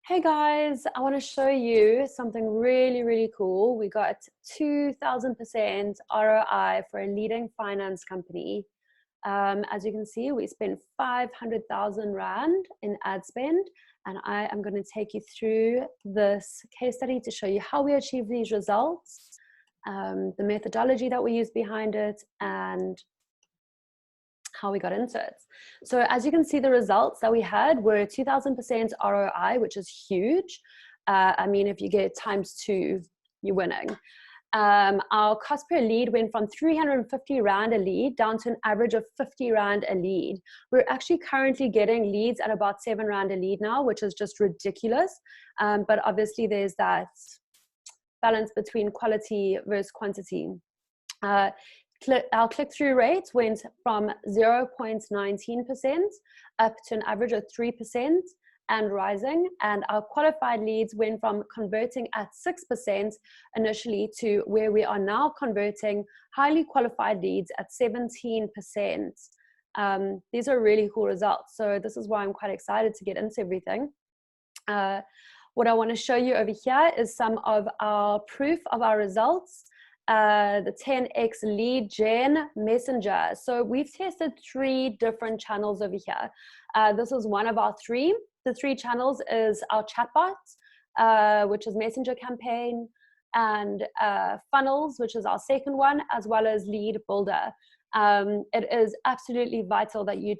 Hey guys, I want to show you something really cool. We got 2000% ROI for a leading finance company. As you can see, we spent 500,000 Rand in ad spend, and I am going to take you through this case study to show you how we achieve these results, the methodology that we use behind it, and how we got into it. So as you can see, the results that we had were 2000% ROI, which is huge. I mean, if you get ×2, you're winning. Our cost per lead went from 350 Rand a lead down to an average of 50 Rand a lead. We're actually currently getting leads at about 7 Rand a lead now, which is just ridiculous. But obviously there's that balance between quality versus quantity. Our click-through rate went from 0.19% up to an average of 3% and rising. And our qualified leads went from converting at 6% initially to where we are now converting highly qualified leads at 17%. These are really cool results. So this is why I'm quite excited to get into everything. What I want to show you over here is some of our proof of our results. The 10x lead gen messenger. So we've tested 3 different channels over here. This is one of our 3. The 3 channels is our chatbot, which is messenger campaign, and funnels, which is our second one, as well as lead builder. It is absolutely vital that you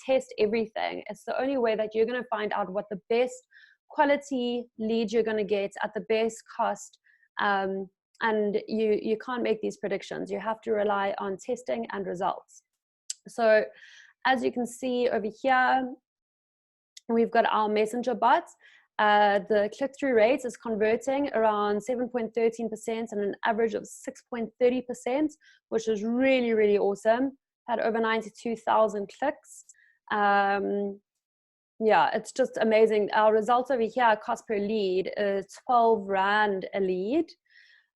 test everything. It's the only way that you're going to find out what the best quality lead you're going to get at the best cost. And you can't make these predictions. You have to rely on testing and results. So as you can see over here, we've got our messenger bot. The click-through rate is converting around 7.13% and an average of 6.30%, which is really awesome. Had over 92,000 clicks. Yeah, it's just amazing. Our results over here, cost per lead is 12 Rand a lead.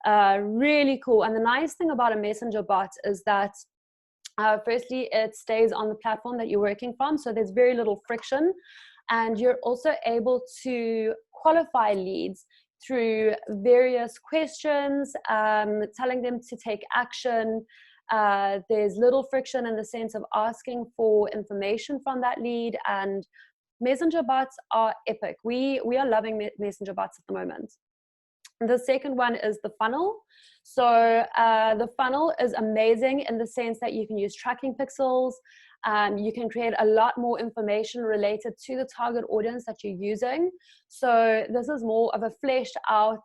Really cool. And the nice thing about a messenger bot is that firstly, it stays on the platform that you're working from, so there's very little friction, and you're also able to qualify leads through various questions, telling them to take action. There's little friction in the sense of asking for information from that lead, and messenger bots are epic. We are loving messenger bots at the moment. The second one is the funnel. So the funnel is amazing in the sense that you can use tracking pixels. You can create a lot more information related to the target audience that you're using. So this is more of a fleshed out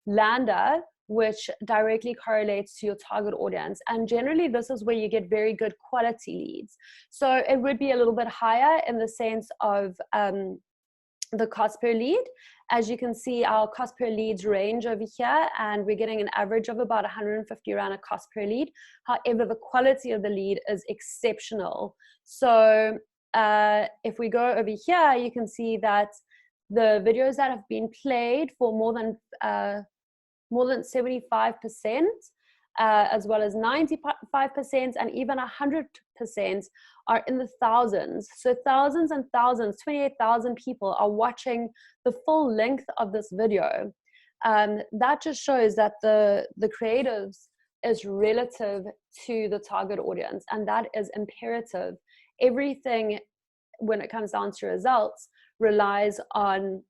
lander, which directly correlates to your target audience. And generally, this is where you get very good quality leads. So it would be a little bit higher in the sense of the cost per lead. As you can see, our cost per leads range over here, and we're getting an average of about 150 Rand a cost per lead. However, the quality of the lead is exceptional. So if we go over here, you can see that the videos that have been played for more than 75%, as well as 95% and even 100% are in the thousands. So thousands and thousands, 28,000 people are watching the full length of this video. That just shows that the creatives is relative to the target audience, and that is imperative. Everything, when it comes down to results, relies on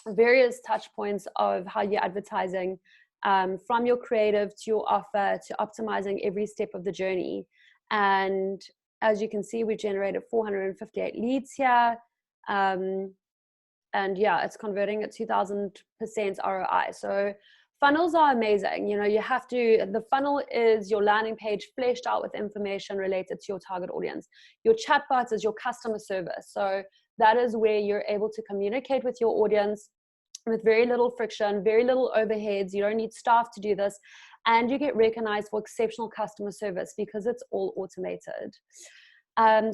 various touch points of how you're advertising, from your creative to your offer to optimizing every step of the journey. And as you can see, we generated 458 leads here. And yeah, it's converting at 2000% ROI. So funnels are amazing. You know, the funnel is your landing page fleshed out with information related to your target audience. Your chatbot is your customer service. So that is where you're able to communicate with your audience with very little friction, very little overheads. You don't need staff to do this. And you get recognized for exceptional customer service because it's all automated.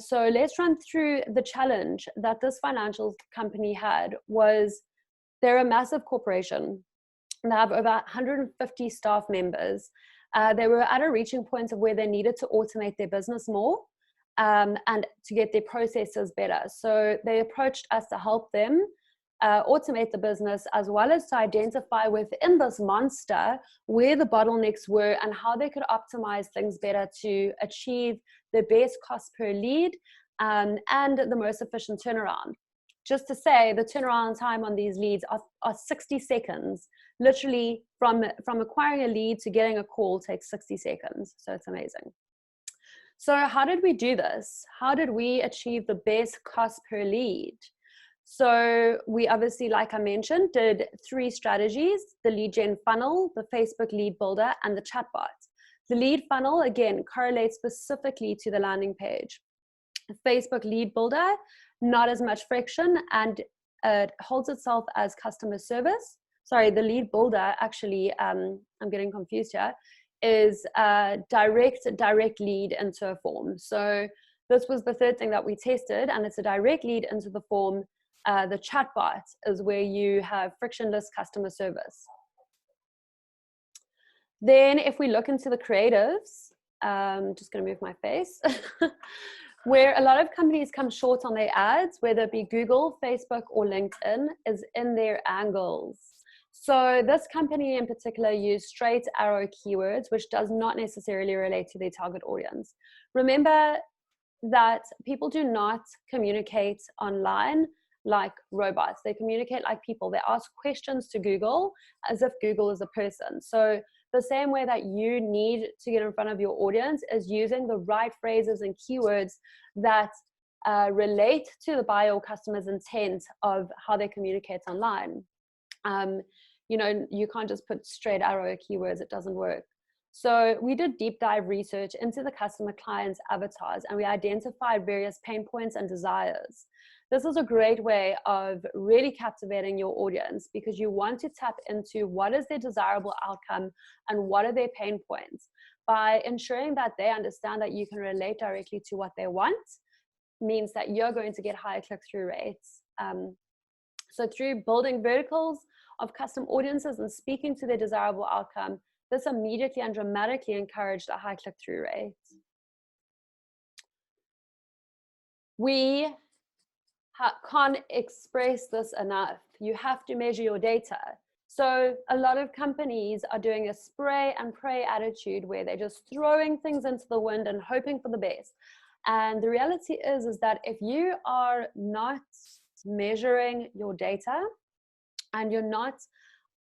So let's run through the challenge that this financial company had. They're a massive corporation. They have over 150 staff members. They were at a reaching point of where they needed to automate their business more and to get their processes better. So they approached us to help them automate the business, as well as to identify within this monster where the bottlenecks were and how they could optimize things better to achieve the best cost per lead and the most efficient turnaround. Just to say, the turnaround time on these leads are 60 seconds. Literally, from acquiring a lead to getting a call takes 60 seconds. So it's amazing. So how did we do this? How did we achieve the best cost per lead? So we obviously, like I mentioned, did 3 strategies: the lead gen funnel, the Facebook lead builder, and the chatbot. The lead funnel, again, correlates specifically to the landing page. The Facebook lead builder, not as much friction, and holds itself as customer service. Sorry, the lead builder, actually, I'm getting confused here, is direct lead into a form. So this was the 3rd thing that we tested, and it's a direct lead into the form. The chatbot is where you have frictionless customer service. Then if we look into the creatives, just going to move my face, where a lot of companies come short on their ads, whether it be Google, Facebook, or LinkedIn, is in their angles. So this company in particular used straight arrow keywords, which does not necessarily relate to their target audience. Remember that people do not communicate online like robots. They communicate like people. They ask questions to Google as if Google is a person. So the same way that you need to get in front of your audience is using the right phrases and keywords that relate to the buyer or customer's intent of how they communicate online. You know, you can't just put straight arrow keywords. It doesn't work. So we did deep dive research into the customer clients' avatars, and we identified various pain points and desires. This is a great way of really captivating your audience, because you want to tap into what is their desirable outcome and what are their pain points. By ensuring that they understand that you can relate directly to what they want, means that you're going to get higher click-through rates. So through building verticals of custom audiences and speaking to their desirable outcome, this immediately and dramatically encouraged a high click-through rate. We can't express this enough. You have to measure your data. So a lot of companies are doing a spray and pray attitude where they're just throwing things into the wind and hoping for the best. And the reality is that if you are not measuring your data and you're not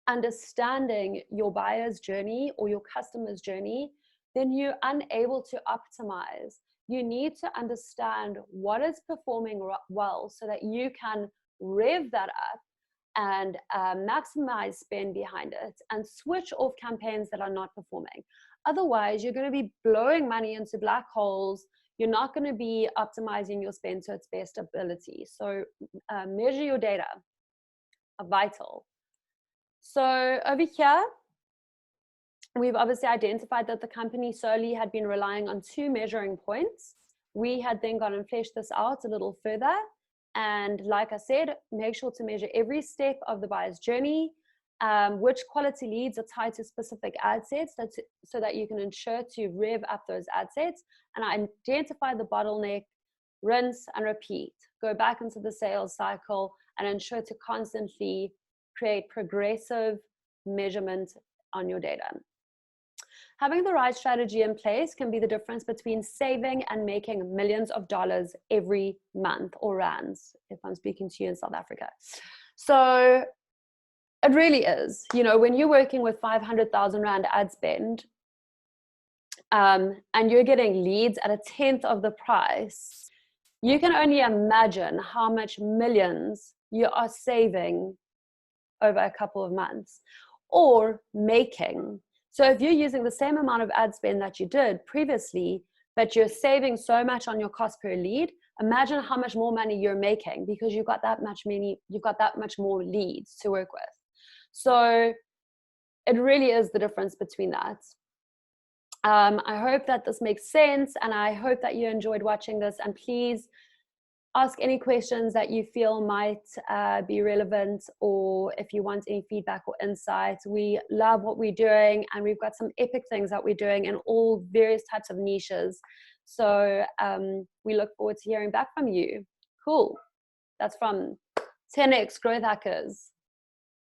understanding your buyer's journey or your customer's journey, then you're unable to optimize. You need to understand what is performing well so that you can rev that up and maximize spend behind it and switch off campaigns that are not performing. Otherwise, you're going to be blowing money into black holes. You're not going to be optimizing your spend to its best ability. So measure your data, vital. So over here, we've obviously identified that the company solely had been relying on 2 measuring points. We had then gone and fleshed this out a little further. And like I said, make sure to measure every step of the buyer's journey, which quality leads are tied to specific ad sets so that you can ensure to rev up those ad sets and identify the bottleneck, rinse and repeat. Go back into the sales cycle and ensure to constantly create progressive measurement on your data. Having the right strategy in place can be the difference between saving and making millions of dollars every month, or rands, if I'm speaking to you in South Africa. So it really is, you know, when you're working with 500,000 Rand ad spend and you're getting leads at 1/10 of the price, you can only imagine how much millions you are saving over a couple of months or making. So if you're using the same amount of ad spend that you did previously, but you're saving so much on your cost per lead, imagine how much more money you're making because you've got that much more leads to work with. So it really is the difference between that. I hope that this makes sense, and I hope that you enjoyed watching this, and please ask any questions that you feel might be relevant, or if you want any feedback or insight. We love what we're doing, and we've got some epic things that we're doing in all various types of niches. So we look forward to hearing back from you. Cool. That's from 10x growth hackers.